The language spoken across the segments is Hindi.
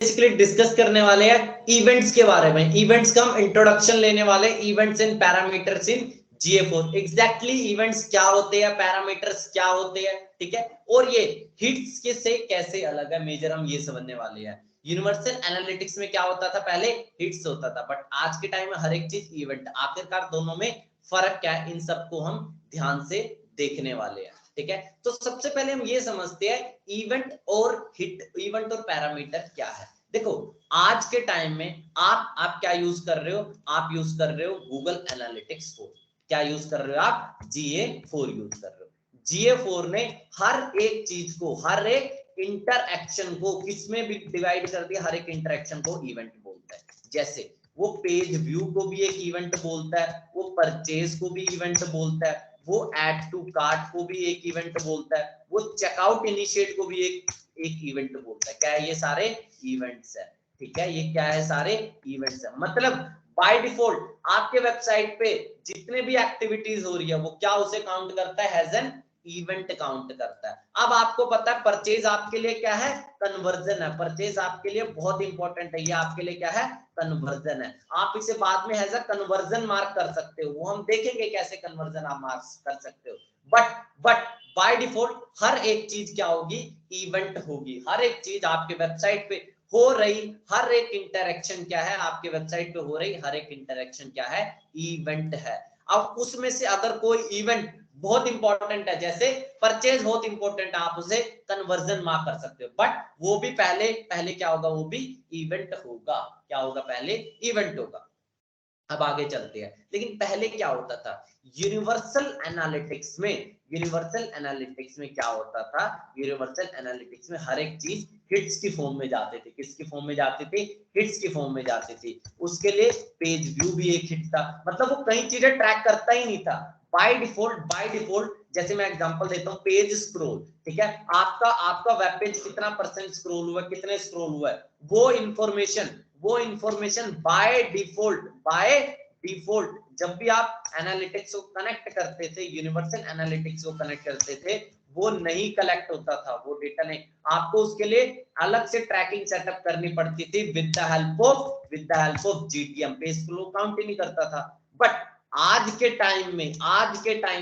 बेसिकली डिस्कस करने वाले हैं इवेंट्स के बारे में। इवेंट्स का हम इंट्रोडक्शन लेने वाले, events and parameters in GA4। Exactly events क्या होते हैं, पैरामीटर्स क्या होते हैं, ठीक है, और ये हिट्स के से कैसे अलग है मेजर, हम ये समझने वाले हैं। यूनिवर्सल एनालिटिक्स में क्या होता था, पहले हिट्स होता था, बट आज के टाइम में हर एक चीज इवेंट। आखिरकार दोनों में फर्क क्या है, इन सबको हम ध्यान से देखने वाले हैं, ठीक है। तो सबसे पहले हम ये समझते हैं इवेंट और हिट, इवेंट और पैरामीटर क्या है। देखो आज के टाइम में आप क्या यूज कर रहे हो, आप यूज कर रहे हो गूगल एनालिटिक्स 4। क्या यूज कर रहे हो आप, GA4 यूज कर रहे हो। GA4 ने हर एक चीज को, हर एक इंटरएक्शन को किसमें भी डिवाइड कर दिया, हर एक इंटरएक्शन को इवेंट बोलता है। जैसे वो पेज व्यू को भी एक इवेंट बोलता है, वो परचेज को भी इवेंट बोलता है, वो ऐड टू कार्ट को भी एक इवेंट बोलता है, वो चेकआउट इनिशिएट को भी एक इवेंट बोलता है। क्या है, ये सारे इवेंट्स है, ठीक है, ये क्या है, सारे इवेंट्स है। मतलब बाय डिफॉल्ट आपके वेबसाइट पे जितने भी एक्टिविटीज हो रही है वो क्या उसे काउंट करता है, हैज एन इवेंट काउंट करता है। अब आपको पता है परचेज आपके लिए क्या है, कन्वर्जन है। परचेज आपके लिए बहुत इंपॉर्टेंट है, ये आपके लिए क्या है, कन्वर्जन है। आप इसे बाद में हैज अ कन्वर्जन मार्क कर सकते हो, वो हम देखेंगे कैसे कन्वर्जन आप मार्क कर सकते हो। बट बाय डिफॉल्ट हर एक चीज क्या होगी, इवेंट होगी। हर एक चीज आपके वेबसाइट पे हो रही, हर एक इंटरेक्शन क्या है, आपके वेबसाइट पे हो रही हर एक इंटरेक्शन क्या है, इवेंट है। अब उसमें से अगर कोई इवेंट बहुत इंपॉर्टेंट है, जैसे परचेज बहुत इंपॉर्टेंट है, आप उसे कन्वर्जन मार्क कर सकते हो, बट वो भी पहले पहले क्या होगा, वो भी इवेंट होगा। क्या होगा, पहले इवेंट होगा। अब आगे चलते हैं, लेकिन पहले क्या होता था यूनिवर्सल एनालिटिक्स में। यूनिवर्सल एनालिटिक्स में क्या होता था, यूनिवर्सल एनालिटिक्स में हर एक चीज हिट्स की फॉर्म में जाते थे। किसकी फॉर्म में जाती थी, हिट्स की फॉर्म में जाती थी। उसके लिए पेज व्यू भी एक हिट था, मतलब वो कई चीजें ट्रैक करता ही नहीं था। बाय डिफॉल्ट जैसे मैं एग्जांपल देता हूं, पेज स्क्रॉल, ठीक है, आपका आपका वेब पेज कितना परसेंट स्क्रॉल हुआ, कितने स्क्रॉल हुआ है, वो इंफॉर्मेशन बाय डिफॉल्ट जब भी आप एनालिटिक्स को कनेक्ट करते थे, यूनिवर्सल एनालिटिक्स को कनेक्ट करते थे, वो नहीं कलेक्ट होता था, वो डेटा नहीं। आपको उसके लिए अलग से ट्रैकिंग सेटअप करनी पड़ती थी with the help of GTM। Page flow count ही नहीं करता था। बट आज के टाइम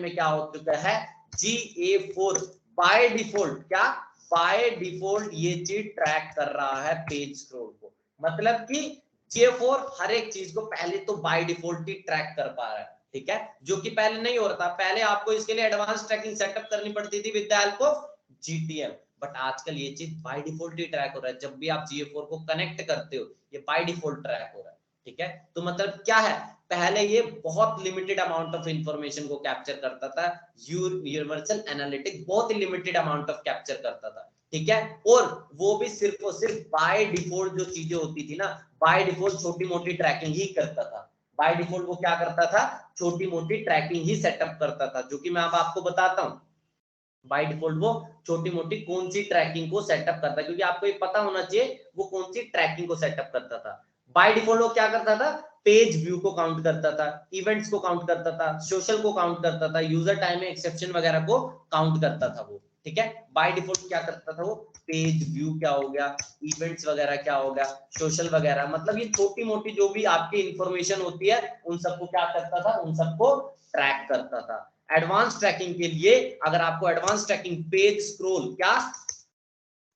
में क्या हो चुका है, GA4 बाय डिफॉल्ट क्या, बाय डिफॉल्ट ये चीज ट्रैक कर रहा है पेज स्क्रॉल को। मतलब कि GA4 हर एक चीज को पहले तो बाय डिफॉल्ट ही ट्रैक कर पा रहा है, ठीक है, जो कि पहले नहीं हो रहा था। पहले आपको इसके लिए एडवांस ट्रैकिंग सेटअप करनी पड़ती थी with the help of GTM, but आजकल ये चीज बाय डिफॉल्ट ही ट्रैक हो रहा है। जब भी आप GA4 को कनेक्ट करते हो, ये बाय डिफॉल्ट ट्रैक हो रहा है, ठीक है। तो मतलब क्या है, पहले ये बहुत लिमिटेड अमाउंट ऑफ इंफॉर्मेशन को कैप्चर करता था। यूनिवर्सल एनालिटिक्स बहुत ही लिमिटेड अमाउंट ऑफ कैप्चर करता था, ठीक है, और वो भी सिर्फ और सिर्फ बाय डिफॉल्ट जो चीजें होती थी ना, बाय डिफॉल्ट छोटी मोटी ट्रैकिंग ही करता था। बाय डिफॉल्ट वो क्या करता था, छोटी मोटी ट्रैकिंग ही सेटअप करता था, जो कि मैं अब आपको बताता हूं। बाय डिफॉल्ट वो छोटी मोटी कौन सी ट्रैकिंग को सेटअप करता है, क्योंकि आपको ये पता होना चाहिए वो कौन सी ट्रैकिंग को सेटअप करता था। बाय डिफॉल्ट वो क्या करता था, पेज व्यू को काउंट करता था, इवेंट्स को काउंट करता था, सोशल को काउंट करता था, यूजर टाइम में एक्सेप्शन वगैरह को काउंट करता था वो, ठीक है। बाय डिफॉल्ट क्या करता था वो, पेज व्यू क्या हो गया, इवेंट्स वगैरह क्या हो गया, सोशल वगैरह, मतलब ये छोटी मोटी जो भी आपकी इंफॉर्मेशन होती है उन सबको क्या करता था, उन सबको ट्रैक करता था। एडवांस ट्रैकिंग के लिए अगर आपको एडवांस ट्रैकिंग, पेज स्क्रॉल क्या,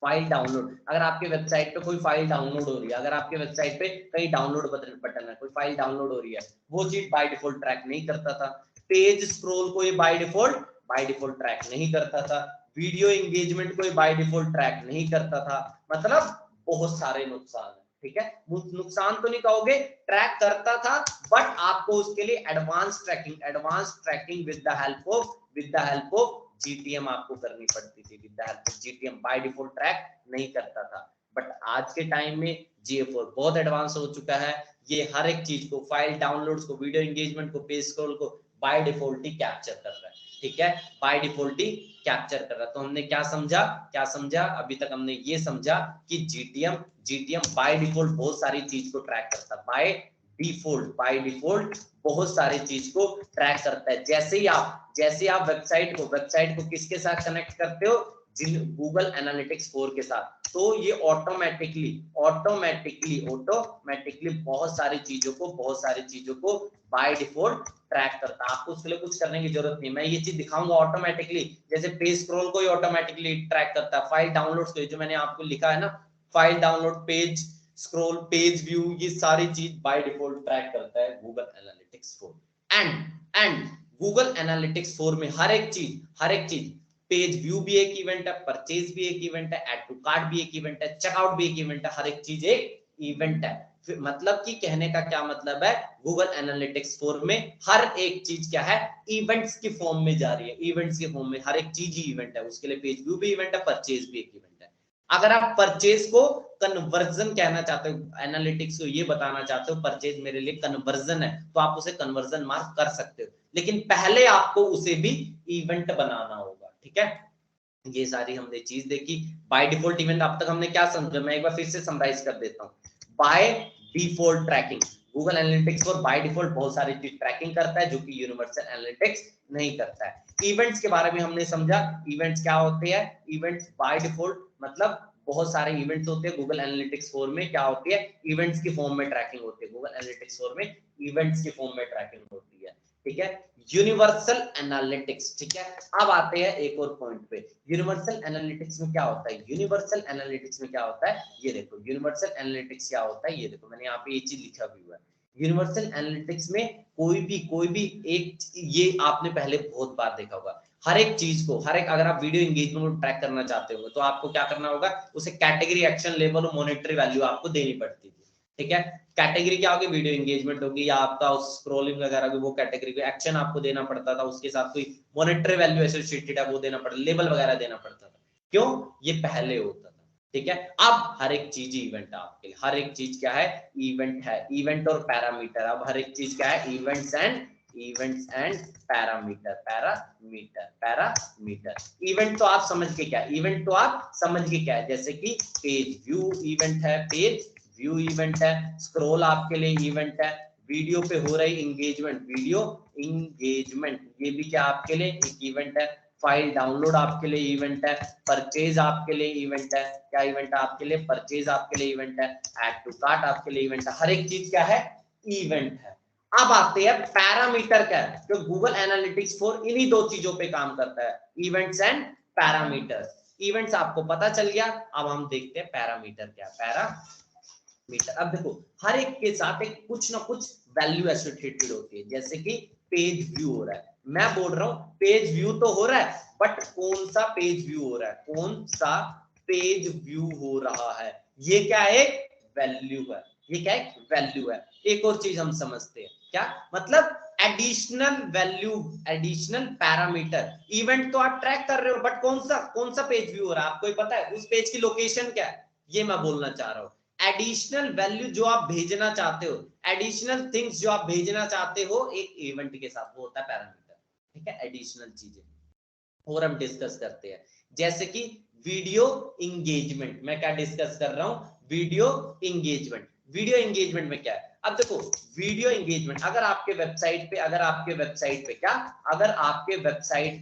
फाइल डाउनलोड, अगर आपके वेबसाइट पे कोई फाइल डाउनलोड हो रही है, अगर आपके वेबसाइट पे कहीं डाउनलोड बटन है, कोई फाइल डाउनलोड हो रही है, वो चीज बाय डिफॉल्ट ट्रैक नहीं करता था। पेज स्क्रॉल को ये बाय डिफॉल्ट ट्रैक नहीं करता था। वीडियो एंगेजमेंट को ये बाय डिफॉल्ट ट्रैक नहीं करता था। मतलब बहुत सारे नुकसान है, ठीक है। नुकसान तो नहीं कहोगे, ट्रैक करता था, बट आपको उसके लिए advance tracking with the help of GTM आपको करनी पड़ती थी। With the help of GTM by default track नहीं करता था। बट आज के टाइम में GA4 बहुत एडवांस हो चुका है, ये हर एक चीज को, फाइल डाउनलोड्स को, वीडियो एंगेजमेंट को, पेज स्क्रॉल को बाय डिफॉल्ट ही कैप्चर कर रहा है, ठीक है, बाय डिफॉल्ट ही कैप्चर कर रहा है। तो हमने क्या समझा अभी तक, हमने ये समझा कि GTM बाय डिफॉल्ट बहुत सारी चीज को ट्रैक करता है। बाय डिफॉल्ट बहुत सारी चीज को ट्रैक करता है। जैसे आप वेबसाइट को किसके साथ कनेक्ट करते हो, जिन गूगल एनालिटिक्स 4 के साथ, तो ये ऑटोमेटिकली बहुत सारी चीजों को बाय डिफॉल्ट ट्रैक करता है। आपको उसके लिए कुछ करने की जरूरत नहीं। मैं ये चीज दिखाऊंगा ऑटोमेटिकली, जैसे पेज स्क्रॉल को ही ऑटोमेटिकली ट्रैक करता है, फाइल डाउनलोड्स को, जो मैंने आपको लिखा है ना, file download, page scroll, page view, ये सारी चीज बाय डिफॉल्ट ट्रैक करता है Google analytics 4। And Google analytics 4 में हर एक चीज, पेज व्यू भी एक इवेंट है, परचेज भी एक इवेंट है, ऐड टू कार्ट भी एक इवेंट है, चेकआउट भी एक इवेंट है, हर एक चीज एक इवेंट है। मतलब कि कहने का क्या मतलब है, गूगल एनालिटिक्स 4 में हर एक चीज क्या है, इवेंट्स की फॉर्म में जा रही है, इवेंट्स के फॉर्म में हर एक चीज ही इवेंट है। उसके लिए पेज व्यू भी इवेंट है, परचेज भी एक इवेंट है। अगर आप परचेज को कन्वर्जन कहना चाहते हो, एनालिटिक्स को ये बताना चाहते हो परचेज मेरे लिए कन्वर्जन है, तो आप उसे कन्वर्जन मार्क कर सकते हो, लेकिन पहले आपको उसे भी इवेंट बनाना होगा। ठीक है, ये सारी हमने चीज देखी। बाय डिफॉल्ट इवेंट अब तक हमने क्या समझा, मैं एक बार फिर से समराइज कर देता हूँ। By default tracking, Google analytics और बाय डिफॉल्ट बहुत सारी चीज ट्रैकिंग करता है जो कि यूनिवर्सल एनालिटिक्स नहीं करता है। इवेंट्स के बारे में हमने समझा, इवेंट्स क्या होते हैं, इवेंट्स बाय डिफॉल्ट मतलब बहुत सारे इवेंट्स होते हैं गूगल एनालिटिक्स 4 में, क्या होती है, इवेंट्स की फॉर्म में ट्रैकिंग होती है। गूगल एनालिटिक्स 4 में इवेंट्स की फॉर्म में ट्रैकिंग होती है। ठीक है, यूनिवर्सल एनालिटिक्स। ठीक है, अब आते हैं एक और पॉइंट पे, यूनिवर्सल एनालिटिक्स में क्या होता है। यूनिवर्सल एनालिटिक्स में क्या होता है, ये देखो, यूनिवर्सल एनालिटिक्स क्या होता है, ये देखो मैंने यहाँ पे ये चीज लिखा भी हुआ है। यूनिवर्सल एनालिटिक्स में कोई भी एक, ये आपने पहले बहुत बार देखा होगा, हर एक चीज को, हर एक, अगर आप वीडियो एंगेजमेंट को ट्रैक करना चाहते हो तो आपको क्या करना होगा, उसे कैटेगरी, एक्शन लेवल और मॉनेटरी वैल्यू आपको देनी पड़ती थी। ठीक है, कैटेगरी क्या होगी, वीडियो एंगेजमेंट होगी या आपका स्क्रॉलिंग वगैरह की वो कैटेगरी को एक्शन आपको देना पड़ता था, उसके साथ कोई मॉनेटरी वैल्यू एसोसिएटेड है वो देना पड़ता, लेबल वगैरह देना पड़ता था। क्यों, ये पहले होता था। ठीक है, अब हर एक चीज इवेंट है आपके लिए, हर एक चीज क्या है, इवेंट है, इवेंट और पैरामीटर। अब हर एक चीज क्या है, इवेंट्स एंड पैरामीटर। इवेंट तो आप समझ के क्या है, जैसे कि पेज व्यू इवेंट है, पेज व्यू इवेंट है, स्क्रॉल आपके लिए इवेंट है, वीडियो पे हो रही एंगेजमेंट, वीडियो एंगेजमेंट ये भी क्या आपके लिए एक इवेंट है, फाइल डाउनलोड आपके लिए इवेंट है, परचेज आपके लिए इवेंट है, क्या इवेंट है आपके लिए, परचेज आपके लिए इवेंट है, ऐड टू कार्ट आपके लिए इवेंट है, हर एक चीज क्या है, इवेंट है। अब आते हैं पैरामीटर क्या है, तो गूगल एनालिटिक्स 4 इन्हीं दो चीजों पे काम करता है, इवेंट्स एंड पैरामीटर। इवेंट्स आपको पता चल गया, अब हम देखते हैं पैरामीटर क्या, पैरामीटर। अब देखो, हर एक के साथ एक कुछ ना कुछ वैल्यू एसोसिएटेड होती है, जैसे कि पेज व्यू हो रहा है, मैं बोल रहा हूं पेज व्यू तो हो रहा है, बट कौन सा पेज व्यू हो रहा है, कौन सा पेज व्यू हो रहा है, ये क्या है, वैल्यू है, ये क्या है, वैल्यू है। एक और चीज हम समझते हैं, क्या मतलब, additional value, additional parameter. Event तो आप ट्रैक कर रहे हो, बट कौन सा पेज व्यू हो रहा है, आपको ही पता है, उस पेज की लोकेशन क्या है, ये मैं बोलना चाह रहा हूं। एडिशनल वैल्यू जो आप भेजना चाहते हो, एडिशनल थिंग्स जो आप भेजना चाहते हो एक इवेंट के साथ, वो होता है पैरामीटर। ठीक है, एडिशनल चीजें और हम डिस्कस करते हैं, जैसे कि वीडियो इंगेजमेंट। मैं क्या डिस्कस कर रहा हूं, वीडियो इंगेजमेंट। वीडियो इंगेजमेंट में क्या है, अब देखो, वीडियो इंगेजमेंट, अगर आपके वेबसाइट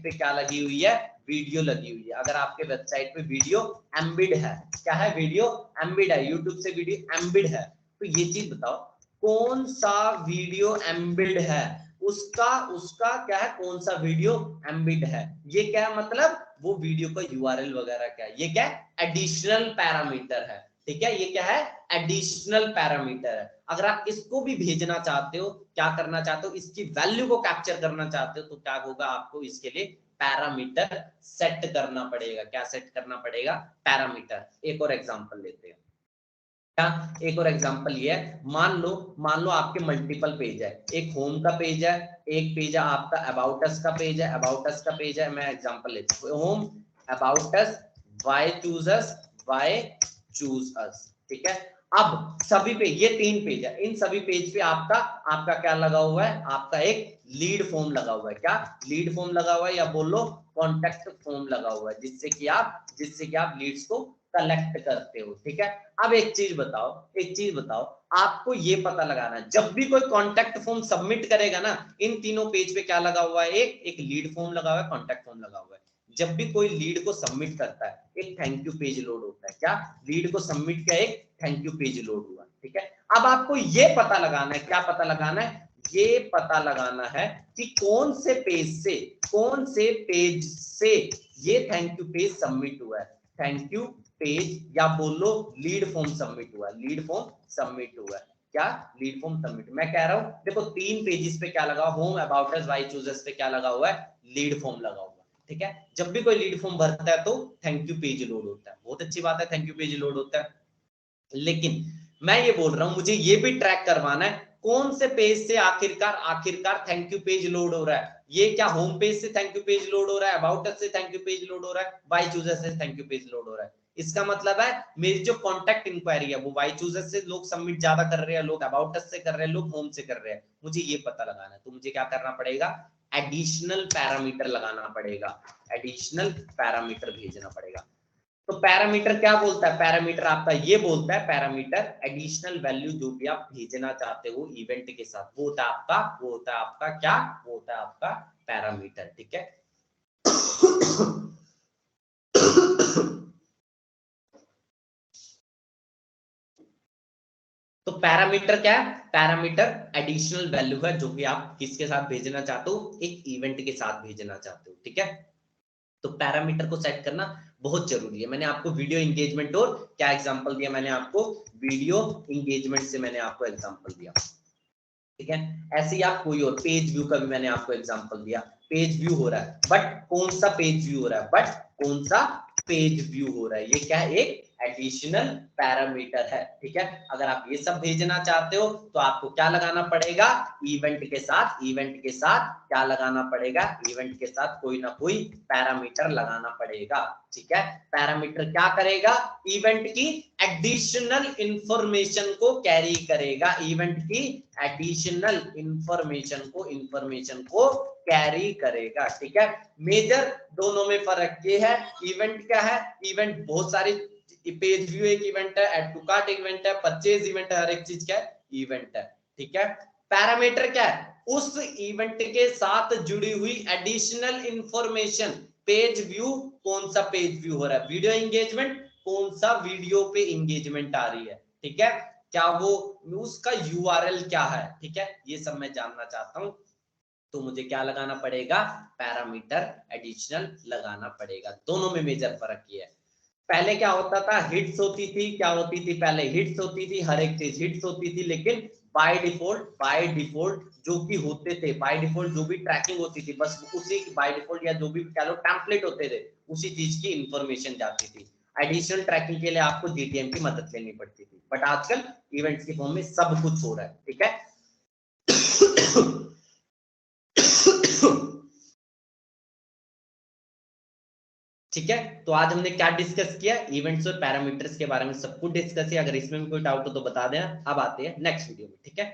पे क्या लगी हुई है, वीडियो लगी हुई है, अगर आपके वेबसाइट पे वीडियो एम्बिड है, क्या है, वीडियो एम्बिड है, यूट्यूब से वीडियो एम्बिड है, तो ये चीज बताओ कौन सा वीडियो एम्बिड है, उसका क्या है, कौन सा वीडियो एम्बिड है, ये क्या है, मतलब वो वीडियो का यूआरएल वगैरह क्या है, ये क्या है, एडिशनल पैरामीटर है। ठीक है, ये क्या है, एडिशनल पैरामीटर है। अगर आप इसको भी भेजना चाहते हो, क्या करना चाहते हो, इसकी वैल्यू को कैप्चर करना चाहते हो, तो क्या होगा, आपको इसके लिए पैरामीटर सेट करना पड़ेगा। क्या सेट करना पड़ेगा, पैरामीटर। एक और एग्जांपल लेते हैं, एक और एग्जांपल ये है, मान लो आपके मल्टीपल पेज है, एक होम का पेज है, एक पेज है आपका अबाउट अस का पेज है, अबाउट अस का पेज है, मैं एग्जांपल लेता हूं, home, about us, why choose us, why choose us. ठीक है, अब सभी पे, ये 3 पेज है, इन सभी पेज पे आपका क्या लगा हुआ है, आपका एक लीड फॉर्म लगा हुआ है, क्या लीड फॉर्म लगा हुआ है, या बोल लो कॉन्टेक्ट फॉर्म लगा हुआ है, जिससे कि आप लीड्स को कलेक्ट करते हो। ठीक है, अब एक चीज बताओ, आपको ये पता लगाना है, जब भी कोई कॉन्टेक्ट फॉर्म सबमिट करेगा ना, इन तीनों पेज पे क्या लगा हुआ है, एक लीड फॉर्म लगा हुआ है, कॉन्टेक्ट फॉर्म लगा हुआ है। जब भी कोई लीड को सबमिट करता है एक थैंक यू पेज लोड होता है। क्या लीड को सबमिट किया, एक थैंक यू पेज लोड हुआ, ठीक है। अब आपको ये पता लगाना है, क्या पता लगाना है, ये पता लगाना है कि कौन से पेज से ये थैंक यू पेज सबमिट हुआ है। थैंक यू पेज या बोल लो लीड फॉर्म सबमिट हुआ है, लीड फॉर्म सबमिट हुआ है। क्या लीड फॉर्म सबमिट, मैं कह रहा हूं देखो 3 पेजेस पे क्या लगा, home, about us, why choose us पे क्या लगा हुआ है, लीड फॉर्म लगा हुआ है, ठीक है। जब भी कोई लीड फॉर्म भरता है तो थैंक यू पेज लोड होता है, बहुत अच्छी बात है, थैंक यू पेज लोड होता है। लेकिन मैं ये बोल रहा हूं मुझे ये भी ट्रैक करवाना है कौन से पेज से आखिरकार थैंक यू पेज लोड हो रहा है। ये क्या होम पेज से थैंक यू पेज लोड हो रहा है, अबाउट अस से थैंक यू पेज लोड हो रहा है, व्हाई चूज अस से थैंक यू पेज लोड हो रहा है। इसका मतलब है मेरी जो कॉन्टैक्ट इंक्वायरी है वो व्हाई चूज अस से लोग सबमिट ज्यादा कर रहे हैं, लोग अबाउट अस से कर रहे हैं, लोग होम से कर रहे हैं। मुझे ये पता लगाना है, तो मुझे क्या करना पड़ेगा, एडिशनल पैरामीटर लगाना पड़ेगा, एडिशनल पैरामीटर भेजना पड़ेगा। तो पैरामीटर क्या बोलता है, पैरामीटर आपका ये बोलता है, पैरामीटर एडिशनल वैल्यू जो भी आप भेजना चाहते हो इवेंट के साथ, वो होता है आपका क्या, वो होता है आपका पैरामीटर, ठीक है। तो पैरामीटर क्या है, पैरामीटर एडिशनल वैल्यू है जो कि आप किसके साथ भेजना चाहते हो, एक इवेंट के साथ भेजना चाहते हो, ठीक है। तो पैरामीटर को सेट करना बहुत जरूरी है। मैंने आपको वीडियो एंगेजमेंट और क्या एग्जांपल दिया, मैंने आपको वीडियो एंगेजमेंट से मैंने आपको एग्जांपल दिया, ठीक है। ऐसे ही आप कोई और पेज व्यू का भी मैंने आपको एग्जांपल दिया, पेज व्यू हो रहा है बट कौन सा पेज व्यू हो रहा है, बट कौन सा पेज व्यू हो रहा है, ये क्या है, एक एडिशनल पैरामीटर है, ठीक है। अगर आप ये सब भेजना चाहते हो तो आपको क्या लगाना पड़ेगा, इवेंट के साथ, इवेंट के साथ क्या लगाना पड़ेगा, इवेंट के साथ कोई ना कोई पैरामीटर लगाना पड़ेगा, ठीक है। पैरामीटर क्या करेगा, इवेंट की एडिशनल इंफॉर्मेशन को कैरी करेगा, इवेंट की एडिशनल इंफॉर्मेशन को कैरी करेगा, ठीक है। मेजर दोनों में फर्क ये है, इवेंट क्या है, इवेंट बहुत सारी, पेज व्यू एक इवेंट है, एड टू कार्ट इवेंट है, परचेज इवेंट है, हर एक चीज क्या है, इवेंट है, ठीक है। पैरामीटर क्या है, उस इवेंट के साथ जुड़ी हुई एडिशनल इंफॉर्मेशन, पेज व्यू, कौन सा पेज व्यू हो रहा है, वीडियो एंगेजमेंट, कौन सा वीडियो पे एंगेजमेंट आ रही है, ठीक है। क्या वो उसका यूआरएल क्या है, ठीक है, ये सब मैं जानना चाहता हूं। तो मुझे क्या लगाना पड़ेगा, पैरामीटर एडिशनल लगाना पड़ेगा। दोनों में मेजर फर्क ये है, पहले क्या होता था, हिट्स होती थी, क्या होती थी, पहले हिट्स होती थी, हर एक चीज हिट्स होती थी, लेकिन बाय डिफॉल्ट जो भी होते थे, बाय डिफॉल्ट जो भी ट्रैकिंग होती थी, बस उसी बाय डिफॉल्ट या जो भी कह लो टेम्पलेट होते थे, उसी चीज की इंफॉर्मेशन जाती थी। एडिशनल ट्रैकिंग के लिए आपको जीटीएम की मदद लेनी पड़ती थी, बट आजकल इवेंट्स के फॉर्म में सब कुछ हो रहा है, ठीक है। ठीक है, तो आज हमने क्या डिस्कस किया, इवेंट्स और पैरामीटर्स के बारे में सब कुछ डिस्कस किया। अगर इसमें भी कोई डाउट हो तो बता देना। अब आते हैं नेक्स्ट वीडियो में, ठीक है।